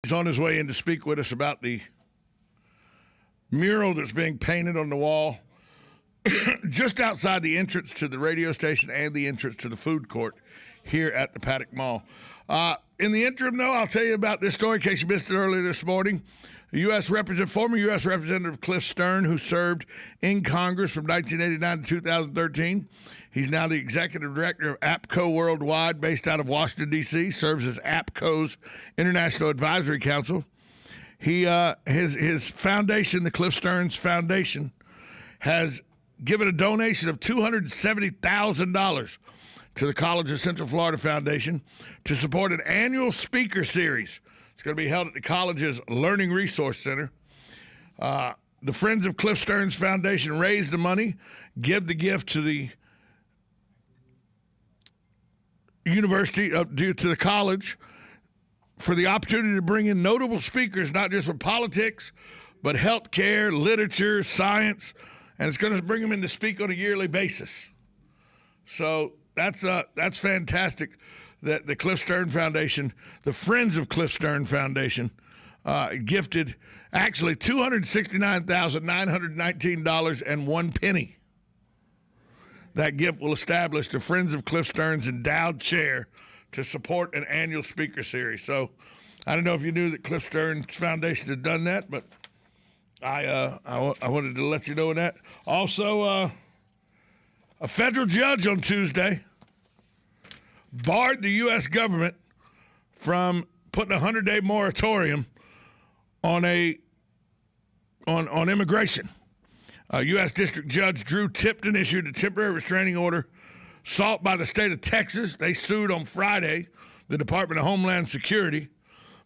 He's on his way in to speak with us about the mural that's being painted on the wall just outside the entrance to the radio station and the entrance to the food court here at the Paddock Mall. In the interim, though, I'll tell you about this story in case you missed it earlier this morning. Former U.S. Representative Cliff Stern, who served in Congress from 1989 to 2013. He's now the executive director of APCO Worldwide, based out of Washington, D.C., serves as APCO's International Advisory Council. His foundation, the Cliff Stearns Foundation, has given a donation of $270,000 to the College of Central Florida Foundation to support an annual speaker series. It's going to be held at the college's Learning Resource Center. The Friends of Cliff Stearns Foundation raise the money, give the gift to the university, to the college, for the opportunity to bring in notable speakers, not just for politics, but healthcare, literature, science, and it's going to bring them in to speak on a yearly basis. So that's fantastic that the Cliff Stearns Foundation, the Friends of Cliff Stearns Foundation, gifted actually $269,919.01. That gift will establish the Friends of Cliff Stearns Endowed Chair to support an annual speaker series. So I don't know if you knew that Cliff Stearns Foundation had done that, but I wanted to let you know that. Also, a federal judge on Tuesday barred the U.S. government from putting a 100-day moratorium on immigration. U.S. District Judge Drew Tipton issued a temporary restraining order sought by the state of Texas. They sued on Friday the Department of Homeland Security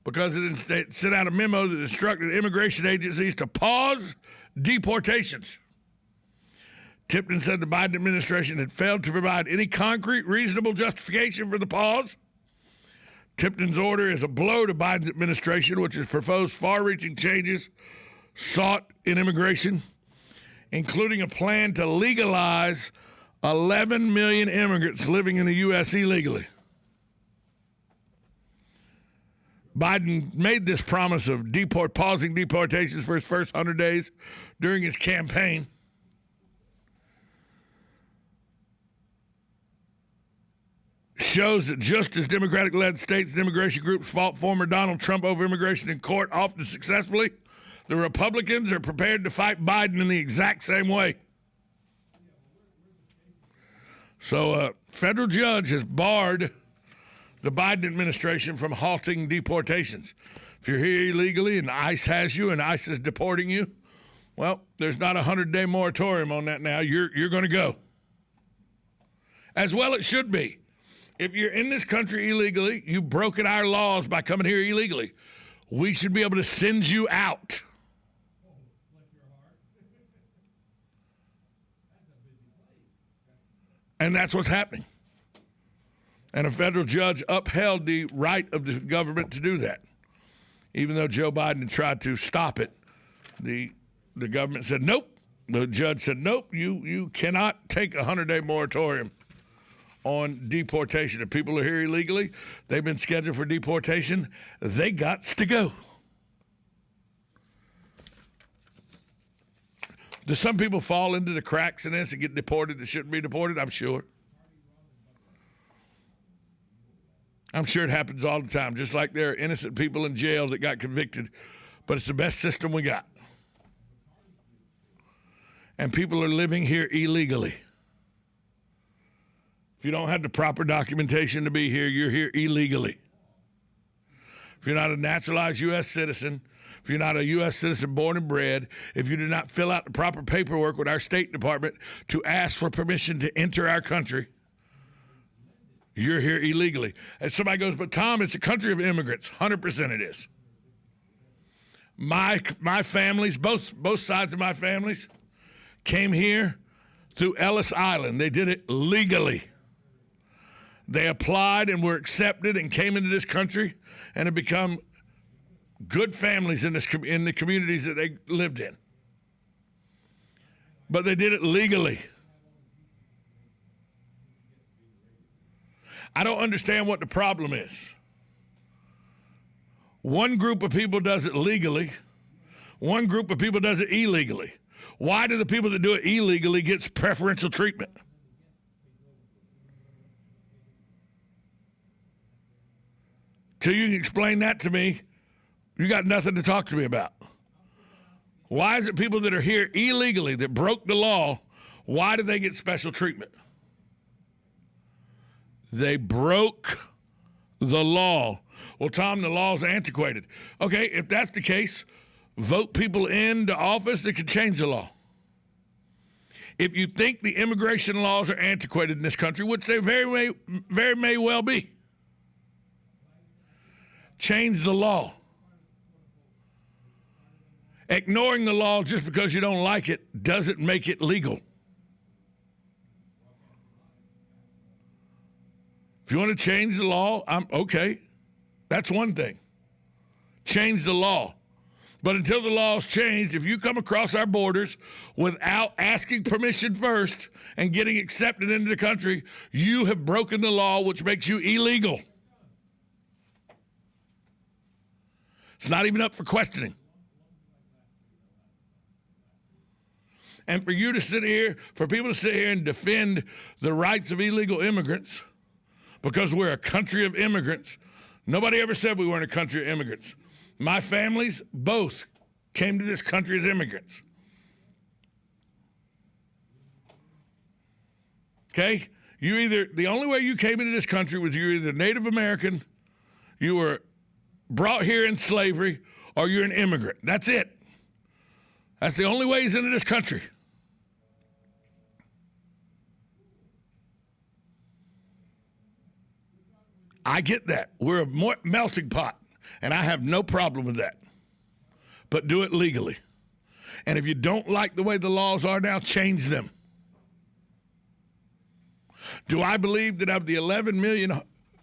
because it sent out a memo that instructed immigration agencies to pause deportations. Tipton said the Biden administration had failed to provide any concrete, reasonable justification for the pause. Tipton's order is a blow to Biden's administration, which has proposed far-reaching changes sought in immigration, including a plan to legalize 11 million immigrants living in the U.S. illegally. Biden made this promise of pausing deportations for his first 100 days during his campaign. Shows that just as Democratic-led states and immigration groups fought former Donald Trump over immigration in court, often successfully, the Republicans are prepared to fight Biden in the exact same way. So a federal judge has barred the Biden administration from halting deportations. If you're here illegally and ICE has you and ICE is deporting you, well, there's not a 100-day moratorium on that now. You're going to go. As well it should be. If you're in this country illegally, you've broken our laws by coming here illegally. We should be able to send you out. And that's what's happening. And a federal judge upheld the right of the government to do that. Even though Joe Biden had tried to stop it, the government said, nope. The judge said, nope, you cannot take a 100-day moratorium on deportation. If people are here illegally, they've been scheduled for deportation, they gots to go. Do some people fall into the cracks in this and get deported that shouldn't be deported? I'm sure. I'm sure it happens all the time, just like there are innocent people in jail that got convicted, but it's the best system we got. And people are living here illegally. If you don't have the proper documentation to be here, you're here illegally. If you're not a naturalized U.S. citizen, if you're not a U.S. citizen born and bred, if you do not fill out the proper paperwork with our State Department to ask for permission to enter our country, you're here illegally. And somebody goes, but Tom, it's a country of immigrants. 100% it is. My families, both sides of my families, came here through Ellis Island. They did it legally. They applied and were accepted and came into this country and have become good families in the communities that they lived in. But they did it legally. I don't understand what the problem is. One group of people does it legally. One group of people does it illegally. Why do the people that do it illegally get preferential treatment? Till you can explain that to me, you got nothing to talk to me about. Why is it people that are here illegally, that broke the law, why do they get special treatment? They broke the law. Well, Tom, the law's antiquated. Okay, if that's the case, vote people into office that can change the law. If you think the immigration laws are antiquated in this country, which they very may well be, change the law. Ignoring the law just because you don't like it doesn't make it legal. If you want to change the law, I'm okay. That's one thing. Change the law. But until the law's changed, if you come across our borders without asking permission first and getting accepted into the country, you have broken the law, which makes you illegal. It's not even up for questioning. And for you to sit here, for people to sit here and defend the rights of illegal immigrants because we're a country of immigrants, nobody ever said we weren't a country of immigrants. My families both came to this country as immigrants. Okay? The only way you came into this country was you were either Native American, you were brought here in slavery, or you're an immigrant. That's it. That's the only ways into this country. I get that. We're a melting pot, and I have no problem with that. But do it legally. And if you don't like the way the laws are now, change them. Do I believe that of the 11 million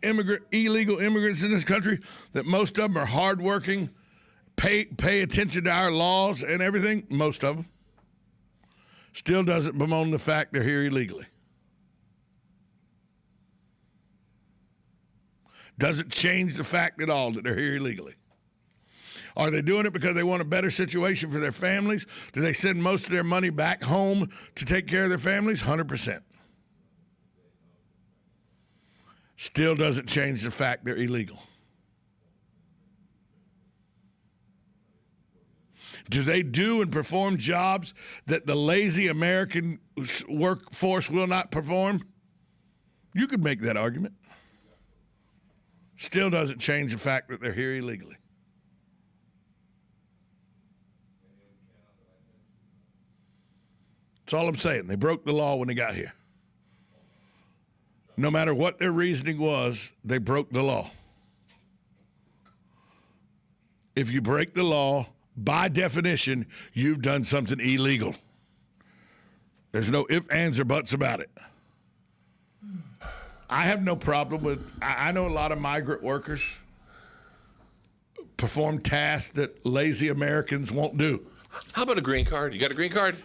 illegal immigrants in this country, that most of them are hardworking, pay attention to our laws and everything? Most of them. Still doesn't bemoan the fact they're here illegally. Doesn't change the fact at all that they're here illegally. Are they doing it because they want a better situation for their families? Do they send most of their money back home to take care of their families? 100%. Still doesn't change the fact they're illegal. Do they do and perform jobs that the lazy American workforce will not perform? You could make that argument. Still doesn't change the fact that they're here illegally. That's all I'm saying. They broke the law when they got here. No matter what their reasoning was, they broke the law. If you break the law, by definition, you've done something illegal. There's no ifs, ands, or buts about it. I have no problem with, I know a lot of migrant workers perform tasks that lazy Americans won't do. How about a green card? You got a green card?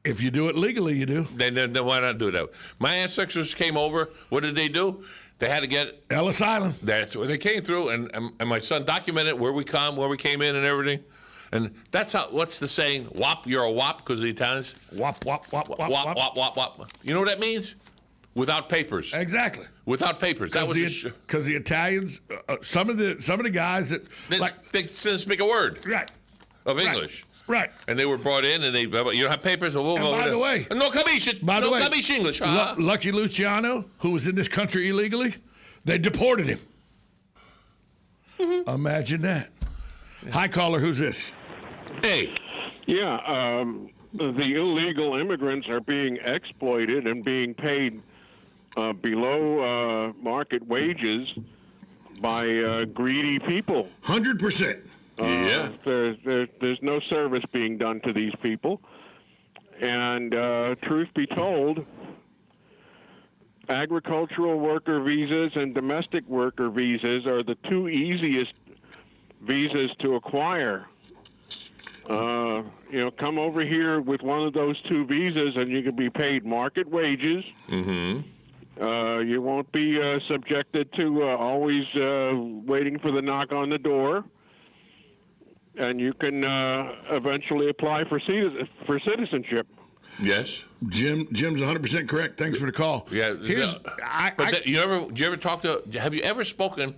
If you do it legally, you do. Then why not do that? My ancestors came over. What did they do? They had to get Ellis Island. That's where they came through, and my son documented where we came in, and everything. And that's how. What's the saying? Wop, you're a wop because of the Italians. Wop, wop, wop, wop, wop, wop, wop, wop. You know what that means? Without papers. Exactly. Without papers. That was because the Italians, some of the guys that they speak a word. Right. Of English. Right. And they were brought in, and you don't have papers. And by the way, no capisce English. Lucky Luciano, who was in this country illegally, they deported him. Mm-hmm. Imagine that. Yeah. Hi, caller. Who's this? Hey. Yeah. The illegal immigrants are being exploited and being paid below market wages by greedy people. 100%. Yeah. There's no service being done to these people. And truth be told, agricultural worker visas and domestic worker visas are the two easiest visas to acquire. Come over here with one of those two visas and you can be paid market wages. Mm-hmm. You won't be subjected to always waiting for the knock on the door. and you can eventually apply for citizenship. Yes. Jim's 100% correct. Thanks for the call. Yeah. Have you ever talk to? Have you ever spoken?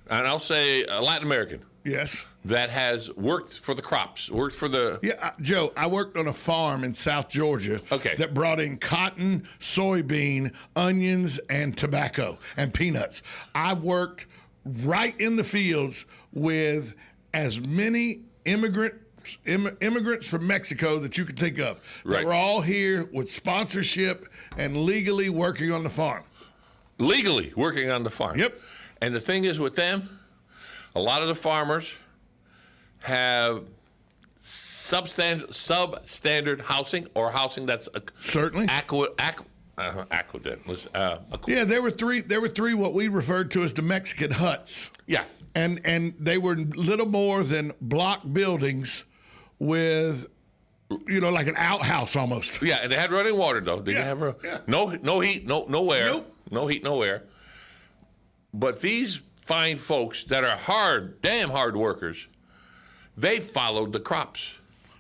And I'll say a Latin American yes. that has worked for the crops, worked for the. Yeah, Joe, I worked on a farm in South Georgia that brought in cotton, soybean, onions, and tobacco and peanuts. I've worked right in the fields with as many immigrants from Mexico that you can think of. Right. That were all here with sponsorship and legally working on the farm. Legally working on the farm. Yep. And the thing is with them, a lot of the farmers have substandard housing or housing that's Certainly. Yeah, there were three what we referred to as the Mexican huts. Yeah. And they were little more than block buildings with, like an outhouse almost. Yeah, and they had running water though. They didn't have no heat, no air. Nope. No heat, no air. But these fine folks that are damn hard workers, they followed the crops.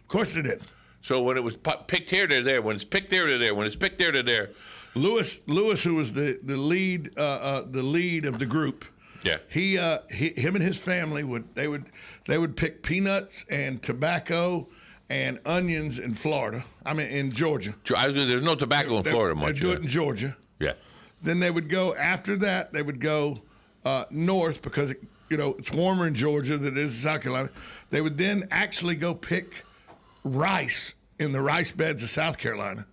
Of course they did. So when it was picked here, they're there. When it's picked there, they're there. When it's picked there, they're there. Lewis, who was the lead of the group. Yeah. Him and his family would pick peanuts and tobacco and onions in Florida. I mean in Georgia. There's no tobacco in Florida much. They do it in Georgia. Yeah. Then they would go after that. They would go north because it's warmer in Georgia than it is in South Carolina. They would then actually go pick rice in the rice beds of South Carolina,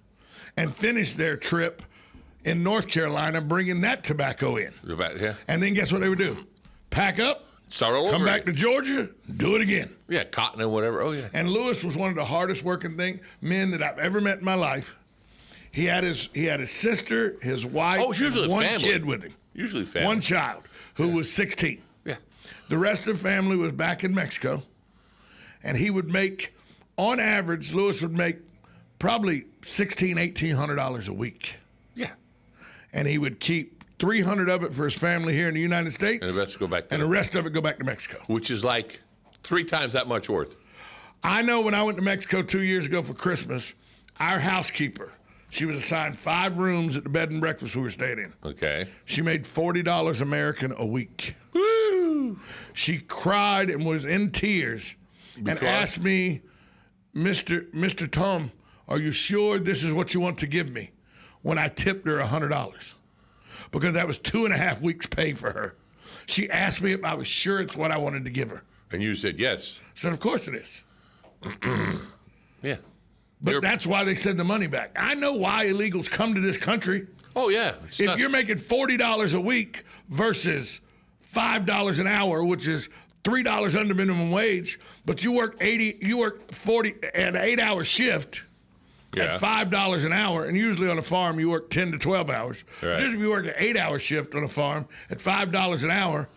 and finish their trip in North Carolina, bringing that tobacco in. Yeah. And then guess what they would do? Pack up, start all over. Come back to Georgia, do it again. Yeah, cotton and whatever. Oh yeah. And Lewis was one of the hardest working men that I've ever met in my life. He had his sister, his wife, and one kid with him. Usually family. One child who was 16. Yeah. The rest of the family was back in Mexico. And he would make, on average, Lewis would make probably $1,800 a week. Yeah. And he would keep 300 of it for his family here in the United States. And the rest go back to the rest of it go back to Mexico. Which is like 3 times that much worth. I know when I went to Mexico 2 years ago for Christmas, our housekeeper, she was assigned 5 rooms at the bed and breakfast we were staying in. Okay. She made $40 American a week. Woo! She cried and was in tears and asked me, Mr. Tom, are you sure this is what you want to give me? When I tipped her $100. Because that was 2.5 weeks' pay for her. She asked me if I was sure it's what I wanted to give her. And you said yes. I said, of course it is. Yeah. But that's why they send the money back. I know why illegals come to this country. Oh, yeah. If you're making $40 a week versus $5 an hour, which is $3 under minimum wage, but you work 40 an 8-hour shift at $5 an hour, and usually on a farm you work 10 to 12 hours. Right. Just if you work an 8-hour shift on a farm at $5 an hour,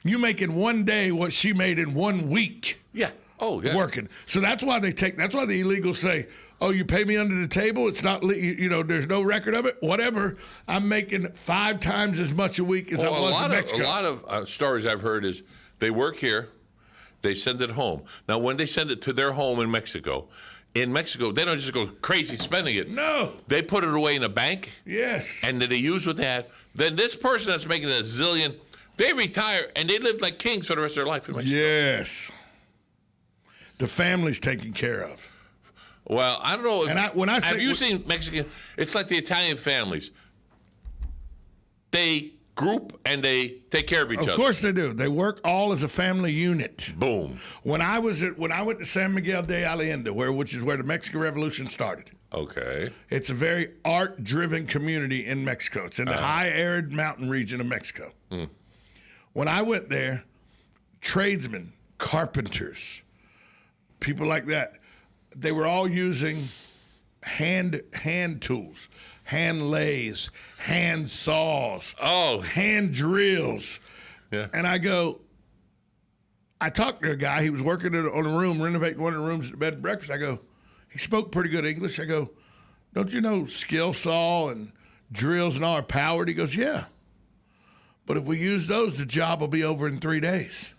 you make in one day what she made in 1 week. Yeah. Oh, yeah. Working. So that's why the illegals say, oh, you pay me under the table? It's not, there's no record of it? Whatever. I'm making 5 times as much a week as I was in Mexico. A lot of stories I've heard is they work here, they send it home. Now, when they send it to their home in Mexico, they don't just go crazy spending it. No. They put it away in a bank. Yes. And then they use what they have. Then this person that's making a zillion, they retire and they live like kings for the rest of their life in Mexico. Yes. The family's taken care of. Well, I don't know. Have you seen Mexican? It's like the Italian families. They group and they take care of each other. Of course they do. They work all as a family unit. Boom. When I went to San Miguel de Allende, which is where the Mexican Revolution started. Okay. It's a very art-driven community in Mexico. It's in the high arid mountain region of Mexico. Mm. When I went there, tradesmen, carpenters, people like that, they were all using hand tools, hand lathes, hand saws, hand drills. Yeah. And I talked to a guy, he was working on a room, renovating one of the rooms at the bed and breakfast. I go, he spoke pretty good English. I go, don't you know skill saw and drills and all are powered? He goes, yeah. But if we use those, the job will be over in 3 days.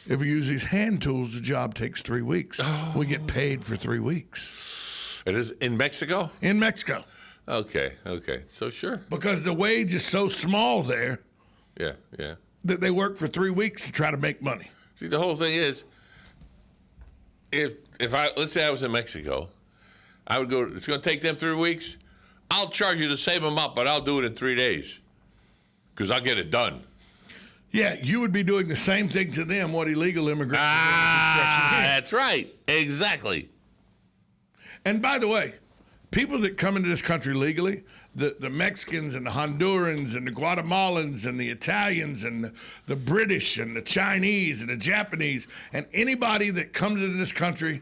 If we use these hand tools, the job takes 3 weeks. We get paid for 3 weeks. It is in Mexico? In Mexico. Okay. So sure. Because the wage is so small there Yeah. that they work for 3 weeks to try to make money. See, the whole thing is, let's say I was in Mexico, I would go, it's going to take them 3 weeks. I'll charge you the same amount, but I'll do it in 3 days because I'll get it done. Yeah, you would be doing the same thing to them what illegal immigrants are doing to construction here. That's right. Exactly. And by the way, people that come into this country legally, the Mexicans and the Hondurans and the Guatemalans and the Italians and the British and the Chinese and the Japanese and anybody that comes into this country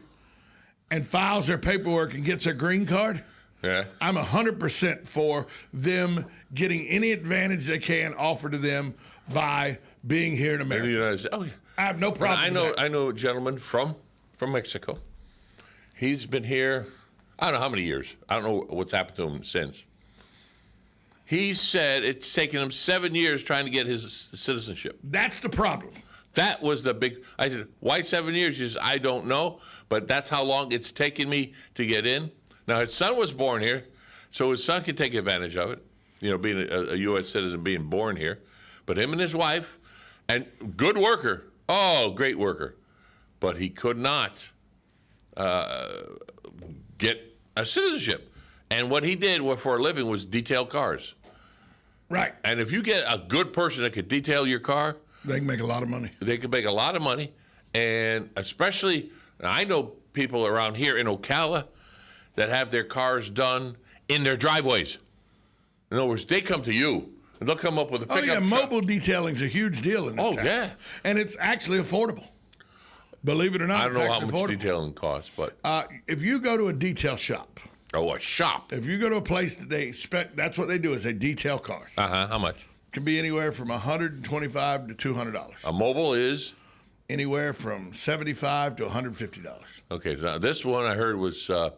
and files their paperwork and gets their green card, Yeah. I'm 100% for them getting any advantage they can offered to them by being here in In the America. United States. Oh, yeah. I have no problem I with know. that. I know a gentleman from Mexico. He's been here. I don't know how many years. I don't know what's happened to him since. He said it's taken him 7 years trying to get his citizenship. That's the problem. That was the big. I said, why 7 years? He says, I don't know, but that's how long it's taken me to get in. Now his son was born here, so his son can take advantage of it. You know, being a U.S. citizen, being born here. But him and his wife, and good worker. Oh, great worker. But he could not get a citizenship. And what he did for a living was detail cars. Right. And if you get a good person that could detail your car, They can make a lot of money. they could make a lot of money. And especially, I know people around here in Ocala that have their cars done in their driveways. In other words, they come to you and they'll come up with a Oh, pickup yeah, truck. mobile detailing is a huge deal in this Oh, town. yeah. And it's actually affordable. Believe it or not, I don't know it's how actually much affordable. detailing costs, but If you go to a detail shop, a shop. if you go to a place that they expect, that's what they do is they detail cars. How much? Can be anywhere from $125 to $200. A mobile is Anywhere from $75 to $150. okay. So this one I heard was, I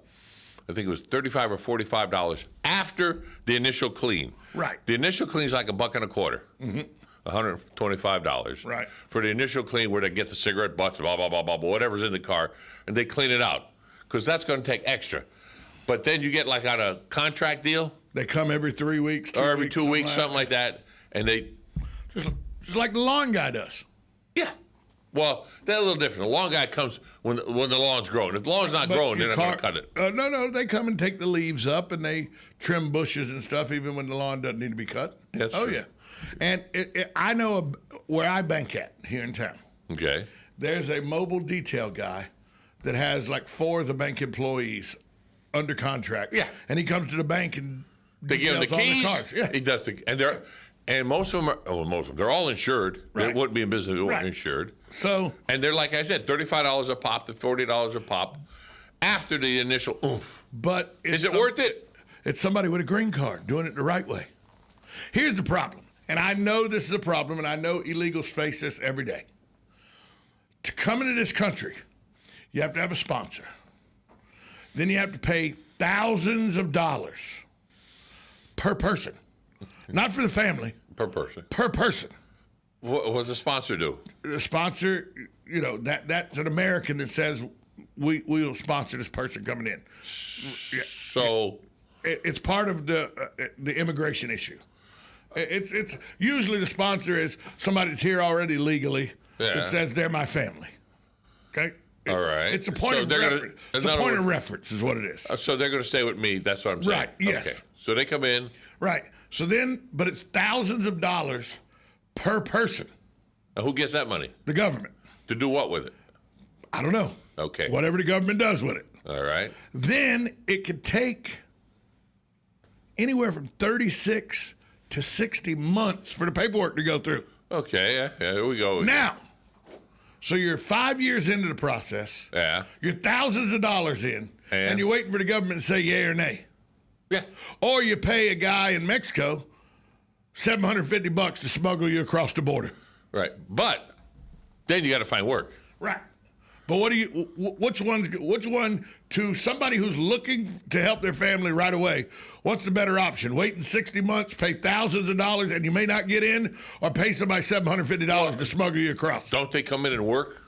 think it was $35 or $45 after the initial clean. Right. The initial clean is like $1.25. Mm-hmm. $125. Right. For the initial clean, where they get the cigarette butts, blah blah blah blah, whatever's in the car, and they clean it out because that's going to take extra. But then you get like on a contract deal, They come every 3 weeks, or every 2 weeks, something like that, and they, Just like the lawn guy does. yeah. Well, they're a little different. The lawn guy comes when the lawn's growing. If the lawn's not But growing, they're your not going to cut it. No, they come and take the leaves up and they trim bushes and stuff, even when the lawn doesn't need to be cut. That's oh true. yeah, and I know where I bank at here in town. Okay. There's a mobile detail guy that has like 4 of the bank employees under contract. Yeah. and he comes to the bank and They give him the details all keys. cars. Yeah, He does and most of them are. Well, most of them. They're all insured. They Right. wouldn't be in business if they weren't Right. insured. so And they're, like I said, $35 a pop to $40 a pop after the initial oomph. but Is it worth it? It's somebody with a green card doing it the right way. Here's the problem, and I know this is a problem, and I know illegals face this every day. To come into this country, you have to have a sponsor. Then you have to pay thousands of dollars per person, not for the family, Per person. per person. What does the sponsor do? The sponsor, you know, that's an American that says we will sponsor this person coming in. So, It's part of the immigration issue. It's usually the sponsor is somebody that's here already legally Yeah. that says they're my family. Okay. all right. It's a point So of they're gonna- reference. in It's a other point of words- reference, is what it is. So they're going to stay with me. That's what I'm saying. Right, yes. Okay. So they come in. Right. So then, but it's thousands of dollars per person. Now who gets that money? The government. To do what with it? I don't know. Okay. Whatever the government does with it. All right. Then it could take anywhere from 36 to 60 months for the paperwork to go through. Okay. Yeah. Here we go. Now, so you're 5 years into the process. Yeah. You're thousands of dollars in, and you're waiting for the government to say yay or nay. Yeah. Or you pay a guy in Mexico $750 to smuggle you across the border. Right. But then you got to find work. Right. But which one to somebody who's looking to help their family right away? What's the better option? Waiting 60 months, pay thousands of dollars, and you may not get in, or pay somebody $750 to smuggle you across? Don't they come in and work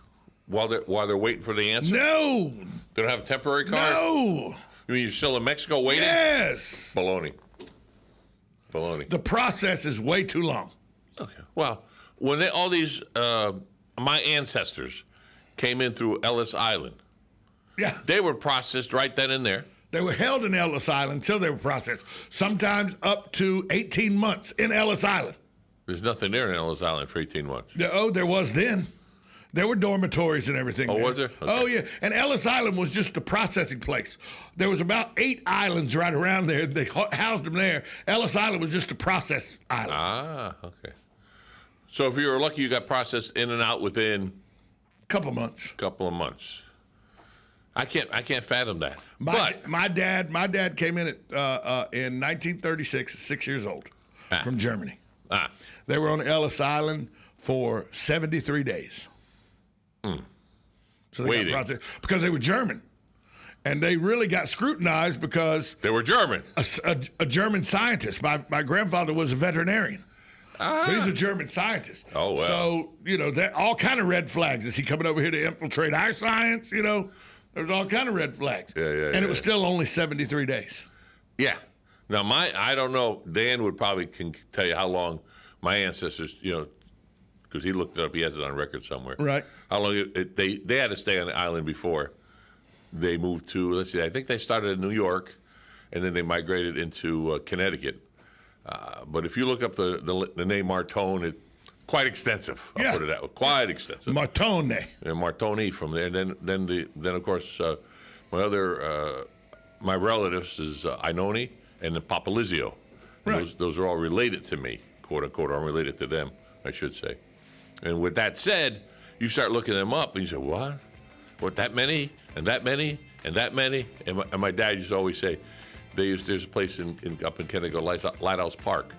while they're waiting for the answer? No. They don't have a temporary card? No. You mean you're still in Mexico waiting? Yes. Baloney. The process is way too long. Okay. Well, when all these my ancestors came in through Ellis Island, Yeah. they were processed right then and there. They were held in Ellis Island until they were processed, sometimes up to 18 months in Ellis Island. There's nothing there in Ellis Island for 18 months. Oh, there was then. There were dormitories and everything. Oh, there. was there? Okay. Oh, yeah. And Ellis Island was just the processing place. There was about 8 islands right around there. They housed them there. Ellis Island was just a process island. Ah, okay. So if you were lucky, you got processed in and out within Couple months. a couple of months. I can't fathom that. My dad came in in 1936, 6 years old, from Germany. They were on Ellis Island for 73 days. So they Waiting. got processed because they were German, and they really got scrutinized because They were German. a German scientist. My grandfather was a veterinarian. So he's a German scientist. Oh, wow. So, there all kind of red flags. Is he coming over here to infiltrate our science? There's all kind of red flags. Yeah, and it was still only 73 days. Yeah. Now, I don't know. Dan would probably can tell you how long my ancestors, because he looked it up. He has it on record somewhere. Right. How long they had to stay on the island before they moved to, let's see, I think they started in New York, and then they migrated into Connecticut. But if you look up the name Martone, it's quite extensive. I'll put it that way. Quite extensive. Martone. And Martoni from there. And then of course, my relatives is Ainoni and the Papalizio. Right. Those are all related to me, quote unquote. I'm related to them, I should say. And with that said, you start looking them up and you say, what? What, that many? And that many? And that many? And my dad used to always say, there's a place up in Connecticut, Lighthouse Park.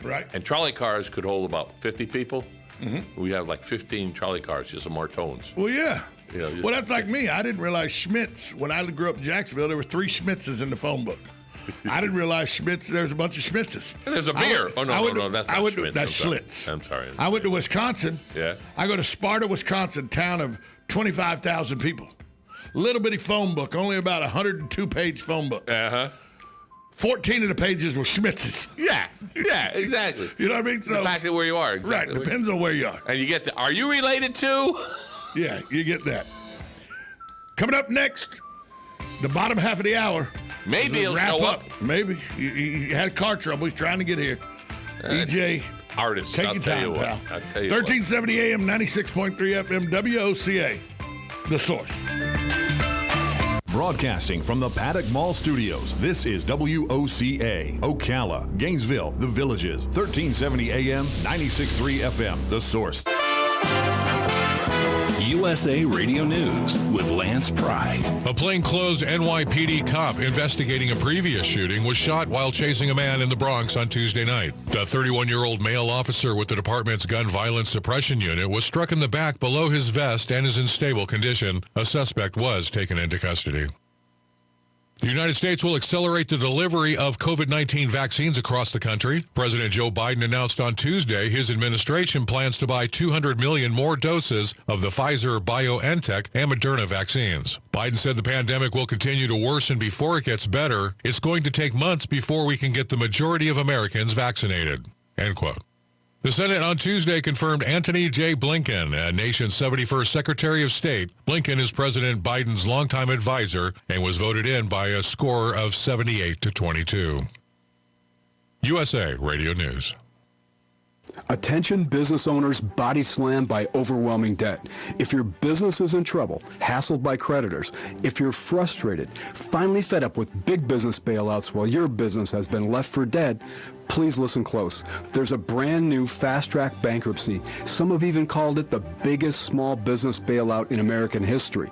Right. And trolley cars could hold about 50 people. Mm-hmm. We have like 15 trolley cars, just the Martones. Well, yeah. Just, well, that's like me. I didn't realize Schmitz, when I grew up in Jacksonville, there were 3 Schmitzes in the phone book. I didn't realize Schmitz, there's a bunch of Schmitzes. And there's a beer. No, that's not Schmitz. That's Schlitz. I'm sorry. I went to Wisconsin. Yeah. I go to Sparta, Wisconsin, town of 25,000 people. Little bitty phone book, only about 102-page phone book. 14 of the pages were Schmitzes. Yeah, exactly. You know what I mean? So, exactly where you are. Exactly. Right, depends on where you are. And you get to, are you related to? Yeah, you get that. Coming up next, the bottom half of the hour. Maybe he'll wrap show up. Maybe. He had car trouble. He's trying to get here. EJ, Artist, take I'll your tell time, you what. pal. I'll tell you 1370 AM, 96.3 FM, WOCA, The Source. Broadcasting from the Paddock Mall Studios, this is WOCA, Ocala, Gainesville, The Villages, 1370 AM, 96.3 FM, The Source. USA Radio News with Lance Pride. A plainclothes NYPD cop investigating a previous shooting was shot while chasing a man in the Bronx on Tuesday night. The 31-year-old male officer with the department's gun violence suppression unit was struck in the back below his vest and is in stable condition. A suspect was taken into custody. The United States will accelerate the delivery of COVID-19 vaccines across the country. President Joe Biden announced on Tuesday his administration plans to buy 200 million more doses of the Pfizer, BioNTech, and Moderna vaccines. Biden said the pandemic will continue to worsen before it gets better. It's going to take months before we can get the majority of Americans vaccinated. End quote. The Senate on Tuesday confirmed Antony J. Blinken, a nation's 71st Secretary of State. Blinken is President Biden's longtime advisor and was voted in by a score of 78-22. USA Radio News. Attention business owners body slammed by overwhelming debt. If your business is in trouble, hassled by creditors, if you're frustrated, finally fed up with big business bailouts while your business has been left for dead, Please listen close. There's a brand new fast-track bankruptcy. Some have even called it the biggest small business bailout in American history.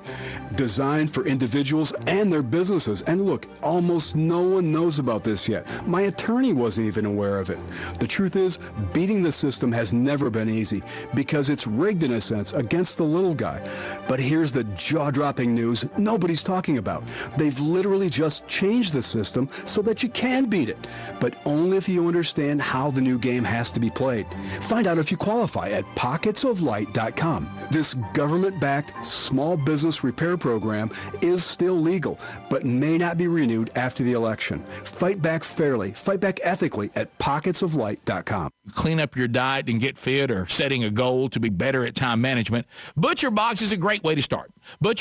Designed for individuals and their businesses. And look, almost no one knows about this yet. My attorney wasn't even aware of it. The truth is, beating the system has never been easy because it's rigged in a sense against the little guy. But here's the jaw-dropping news nobody's talking about. They've literally just changed the system so that you can beat it, but only if you understand how the new game has to be played. Find out if you qualify at pocketsoflight.com. This government-backed small business repair program is still legal, but may not be renewed after the election. Fight back fairly, fight back ethically at pocketsoflight.com. Clean up your diet and get fit, or setting a goal to be better at time management, ButcherBox is a great way to start.